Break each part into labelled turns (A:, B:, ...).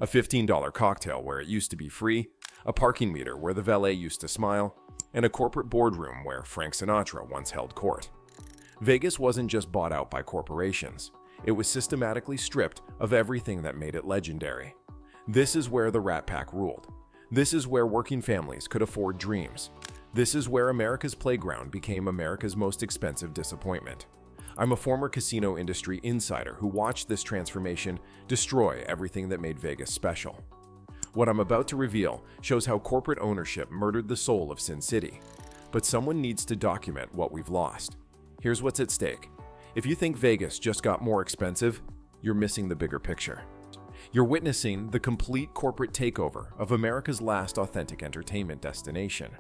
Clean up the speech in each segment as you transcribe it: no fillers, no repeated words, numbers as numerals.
A: A $15 cocktail where it used to be free, a parking meter where the valet used to smile, and a corporate boardroom where Frank Sinatra once held court. Vegas wasn't just bought out by corporations. It was systematically stripped of everything that made it legendary. This is where the Rat Pack ruled. This is where working families could afford dreams. This is where America's playground became America's most expensive disappointment. I'm a former casino industry insider who watched this transformation destroy everything that made Vegas special. What I'm about to reveal shows how corporate ownership murdered the soul of Sin City. But someone needs to document what we've lost. Here's what's at stake. If you think Vegas just got more expensive, you're missing the bigger picture. You're witnessing the complete corporate takeover of America's last authentic entertainment destination.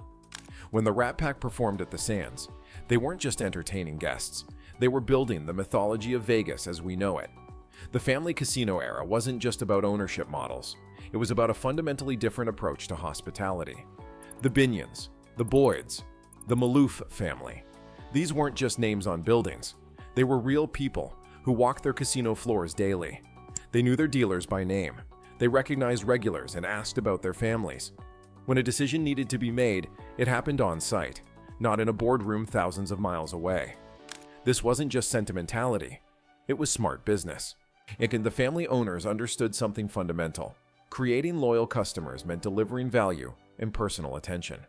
A: When the Rat Pack performed at the Sands, they weren't just entertaining guests. They were building the mythology of Vegas as we know it. The family casino era wasn't just about ownership models. It was about a fundamentally different approach to hospitality. The Binions, the Boyds, the Maloof family. These weren't just names on buildings. They were real people who walked their casino floors daily. They knew their dealers by name. They recognized regulars and asked about their families. When a decision needed to be made, it happened on site, not in a boardroom thousands of miles away. This wasn't just sentimentality. It was smart business. And the family owners understood something fundamental. Creating loyal customers meant delivering value and personal attention.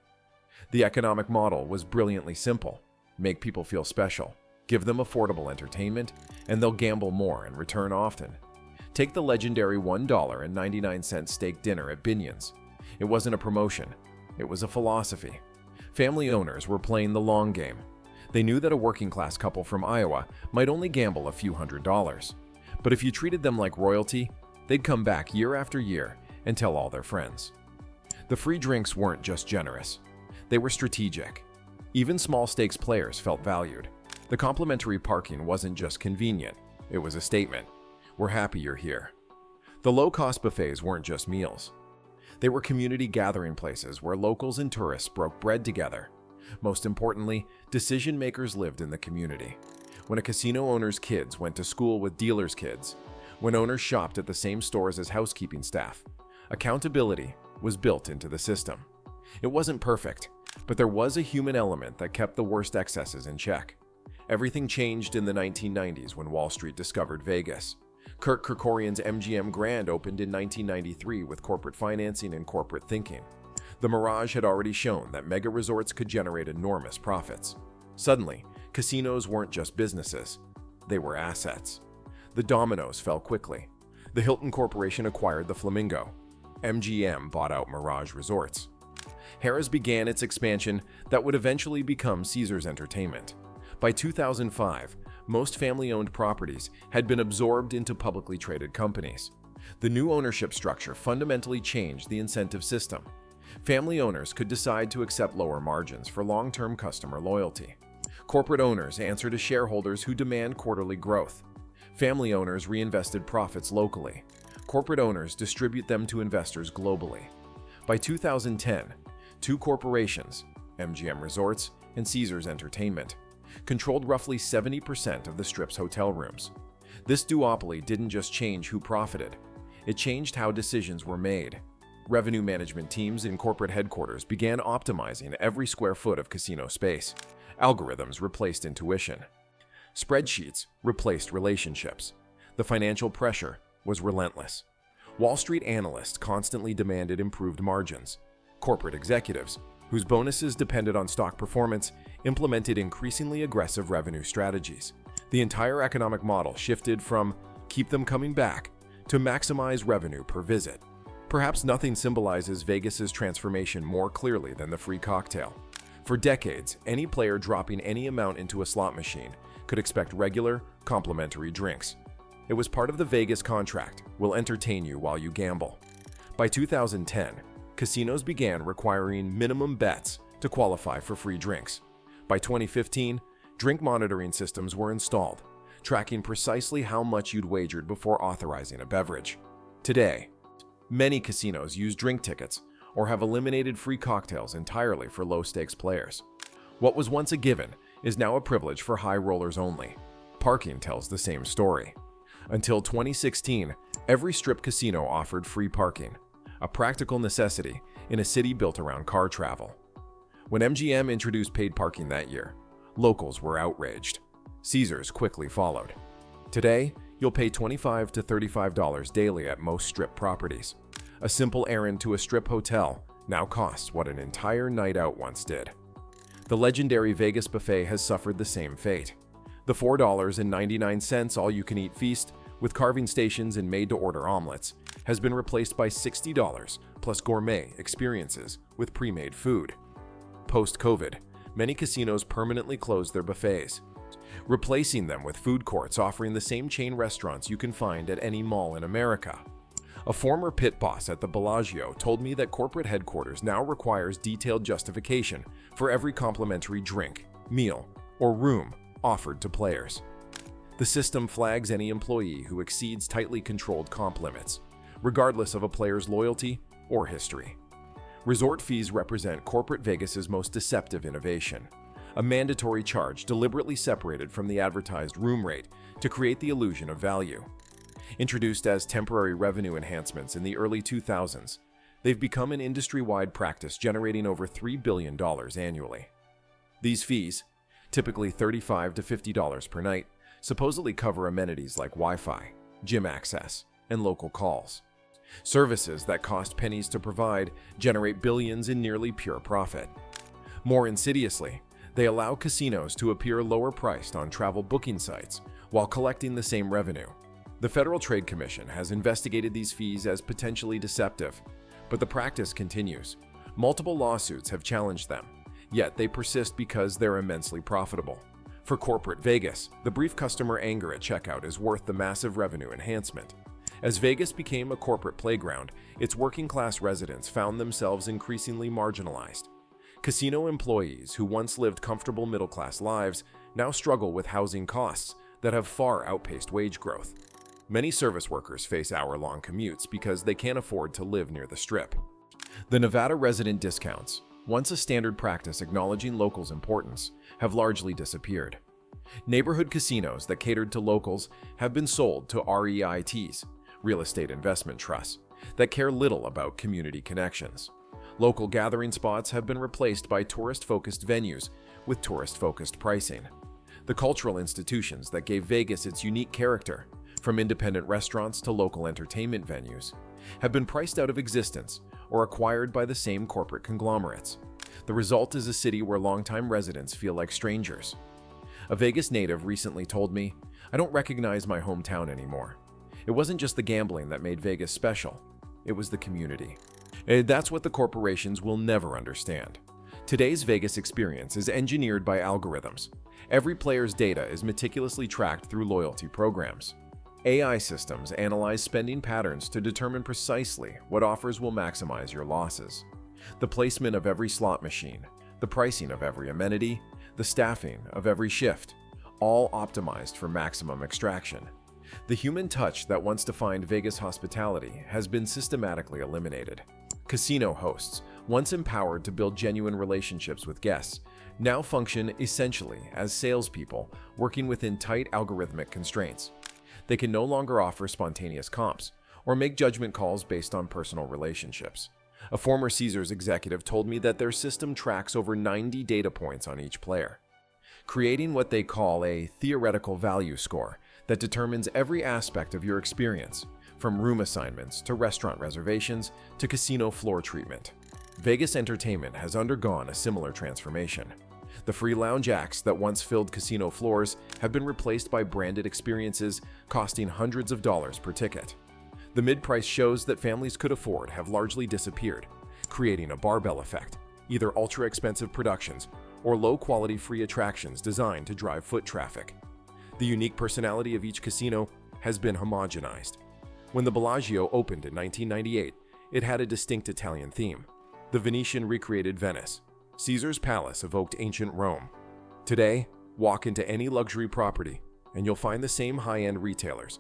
A: The economic model was brilliantly simple. Make people feel special. Give them affordable entertainment, and they'll gamble more and return often. Take the legendary $1.99 steak dinner at Binion's. It wasn't a promotion. It was a philosophy. Family owners were playing the long game. They knew that a working-class couple from Iowa might only gamble a few $100s. But if you treated them like royalty, they'd come back year after year and tell all their friends. The free drinks weren't just generous. They were strategic. Even small-stakes players felt valued. The complimentary parking wasn't just convenient. It was a statement. We're happy you're here. The low-cost buffets weren't just meals. They were community gathering places where locals and tourists broke bread together. Most importantly, decision-makers lived in the community. When a casino owner's kids went to school with dealers' kids, when owners shopped at the same stores as housekeeping staff, accountability was built into the system. It wasn't perfect, but there was a human element that kept the worst excesses in check. Everything changed in the 1990s when Wall Street discovered Vegas. Kurt Kerkorian's MGM Grand opened in 1993 with corporate financing and corporate thinking. The Mirage had already shown that mega resorts could generate enormous profits. Suddenly, casinos weren't just businesses. They were assets. The dominoes fell quickly. The Hilton Corporation acquired the Flamingo. MGM bought out Mirage Resorts. Harrah's began its expansion that would eventually become Caesars Entertainment. By 2005, most family-owned properties had been absorbed into publicly traded companies. The new ownership structure fundamentally changed the incentive system. Family owners could decide to accept lower margins for long-term customer loyalty. Corporate owners answer to shareholders who demand quarterly growth. Family owners reinvested profits locally. Corporate owners distribute them to investors globally. By 2010, two corporations, MGM Resorts and Caesars Entertainment, controlled roughly 70% of the Strip's hotel rooms. This duopoly didn't just change who profited, it changed how decisions were made. Revenue management teams in corporate headquarters began optimizing every square foot of casino space. Algorithms replaced intuition. Spreadsheets replaced relationships. The financial pressure was relentless. Wall Street analysts constantly demanded improved margins. Corporate executives, whose bonuses depended on stock performance, implemented increasingly aggressive revenue strategies. The entire economic model shifted from keep them coming back to maximize revenue per visit. Perhaps nothing symbolizes Vegas's transformation more clearly than the free cocktail. For decades, any player dropping any amount into a slot machine could expect regular, complimentary drinks. It was part of the Vegas contract, we'll entertain you while you gamble. By 2010, casinos began requiring minimum bets to qualify for free drinks. By 2015, drink monitoring systems were installed, tracking precisely how much you'd wagered before authorizing a beverage. Today, many casinos use drink tickets or have eliminated free cocktails entirely for low-stakes players. What was once a given is now a privilege for high rollers only. Parking tells the same story. Until 2016, Every strip casino offered free parking, a practical necessity in a city built around car travel. When MGM introduced paid parking that year, locals were outraged. Caesars quickly followed. Today, you'll pay $25 to $35 daily at most strip properties. A simple errand to a strip hotel now costs what an entire night out once did. The legendary Vegas buffet has suffered the same fate. The $4.99 all-you-can-eat feast, with carving stations and made-to-order omelets, has been replaced by $60 plus gourmet experiences with pre-made food. Post-COVID, many casinos permanently closed their buffets, replacing them with food courts offering the same chain restaurants you can find at any mall in America. A former pit boss at the Bellagio told me that corporate headquarters now requires detailed justification for every complimentary drink, meal, or room offered to players. The system flags any employee who exceeds tightly controlled comp limits, regardless of a player's loyalty or history. Resort fees represent corporate Vegas's most deceptive innovation, a mandatory charge deliberately separated from the advertised room rate to create the illusion of value. Introduced as temporary revenue enhancements in the early 2000s, they've become an industry-wide practice generating over $3 billion annually. These fees, typically $35 to $50 per night, supposedly cover amenities like Wi-Fi, gym access, and local calls. Services that cost pennies to provide generate billions in nearly pure profit. More insidiously, they allow casinos to appear lower priced on travel booking sites while collecting the same revenue. The Federal Trade Commission has investigated these fees as potentially deceptive, but the practice continues. Multiple lawsuits have challenged them, yet they persist because they're immensely profitable. For corporate Vegas, the brief customer anger at checkout is worth the massive revenue enhancement. As Vegas became a corporate playground, its working-class residents found themselves increasingly marginalized. Casino employees who once lived comfortable middle-class lives now struggle with housing costs that have far outpaced wage growth. Many service workers face hour-long commutes because they can't afford to live near the Strip. The Nevada resident discounts, once a standard practice acknowledging locals' importance, have largely disappeared. Neighborhood casinos that catered to locals have been sold to REITs, real estate investment trusts, that care little about community connections. Local gathering spots have been replaced by tourist-focused venues with tourist-focused pricing. The cultural institutions that gave Vegas its unique character, from independent restaurants to local entertainment venues, have been priced out of existence or acquired by the same corporate conglomerates. The result is a city where longtime residents feel like strangers. A Vegas native recently told me, "I don't recognize my hometown anymore." It wasn't just the gambling that made Vegas special, it was the community. And that's what the corporations will never understand. Today's Vegas experience is engineered by algorithms. Every player's data is meticulously tracked through loyalty programs. AI systems analyze spending patterns to determine precisely what offers will maximize your losses. The placement of every slot machine, the pricing of every amenity, the staffing of every shift, all optimized for maximum extraction. The human touch that once defined Vegas hospitality has been systematically eliminated. Casino hosts, once empowered to build genuine relationships with guests, now function essentially as salespeople working within tight algorithmic constraints. They can no longer offer spontaneous comps or make judgment calls based on personal relationships. A former Caesars executive told me that their system tracks over 90 data points on each player, creating what they call a theoretical value score that determines every aspect of your experience, from room assignments to restaurant reservations to casino floor treatment. Vegas entertainment has undergone a similar transformation. The free lounge acts that once filled casino floors have been replaced by branded experiences costing hundreds of dollars per ticket. The mid-price shows that families could afford have largely disappeared, creating a barbell effect, either ultra-expensive productions or low-quality free attractions designed to drive foot traffic. The unique personality of each casino has been homogenized. When the Bellagio opened in 1998, it had a distinct Italian theme. The Venetian recreated Venice. Caesar's Palace evoked ancient Rome. Today, walk into any luxury property, and you'll find the same high-end retailers,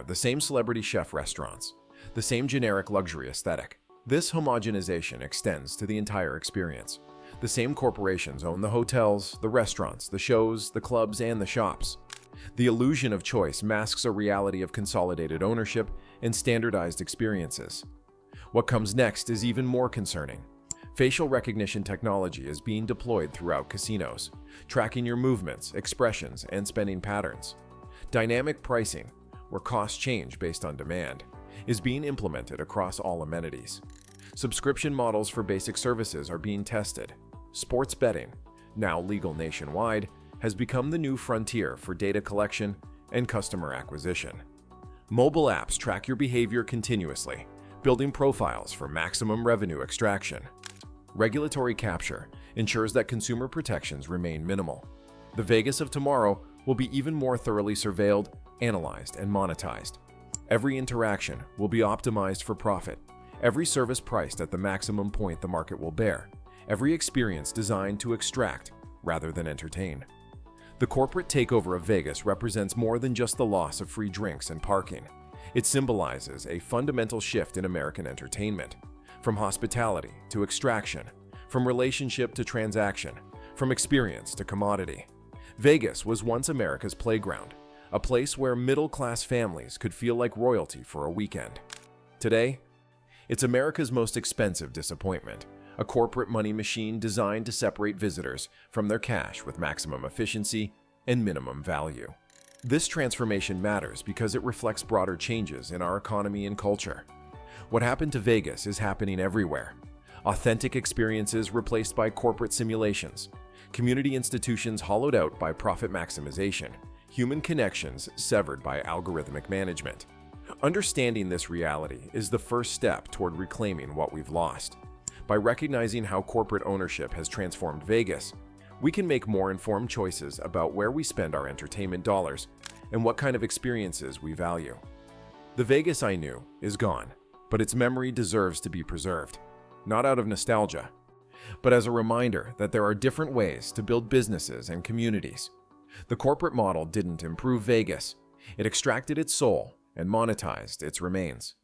A: the same celebrity chef restaurants, the same generic luxury aesthetic. This homogenization extends to the entire experience. The same corporations own the hotels, the restaurants, the shows, the clubs, and the shops. The illusion of choice masks a reality of consolidated ownership and standardized experiences. What comes next is even more concerning. Facial recognition technology is being deployed throughout casinos, tracking your movements, expressions, and spending patterns. Dynamic pricing, where costs change based on demand, is being implemented across all amenities. Subscription models for basic services are being tested. Sports betting, now legal nationwide, has become the new frontier for data collection and customer acquisition. Mobile apps track your behavior continuously, building profiles for maximum revenue extraction. Regulatory capture ensures that consumer protections remain minimal. The Vegas of tomorrow will be even more thoroughly surveilled, analyzed, and monetized. Every interaction will be optimized for profit, every service priced at the maximum point the market will bear, every experience designed to extract rather than entertain. The corporate takeover of Vegas represents more than just the loss of free drinks and parking. It symbolizes a fundamental shift in American entertainment, from hospitality to extraction, from relationship to transaction, from experience to commodity. Vegas was once America's playground, a place where middle-class families could feel like royalty for a weekend. Today, it's America's most expensive disappointment, a corporate money machine designed to separate visitors from their cash with maximum efficiency and minimum value. This transformation matters because it reflects broader changes in our economy and culture. What happened to Vegas is happening everywhere. Authentic experiences replaced by corporate simulations, community institutions hollowed out by profit maximization, human connections severed by algorithmic management. Understanding this reality is the first step toward reclaiming what we've lost. By recognizing how corporate ownership has transformed Vegas, we can make more informed choices about where we spend our entertainment dollars and what kind of experiences we value. The Vegas I knew is gone, but its memory deserves to be preserved, not out of nostalgia, but as a reminder that there are different ways to build businesses and communities. The corporate model didn't improve Vegas, it extracted its soul and monetized its remains.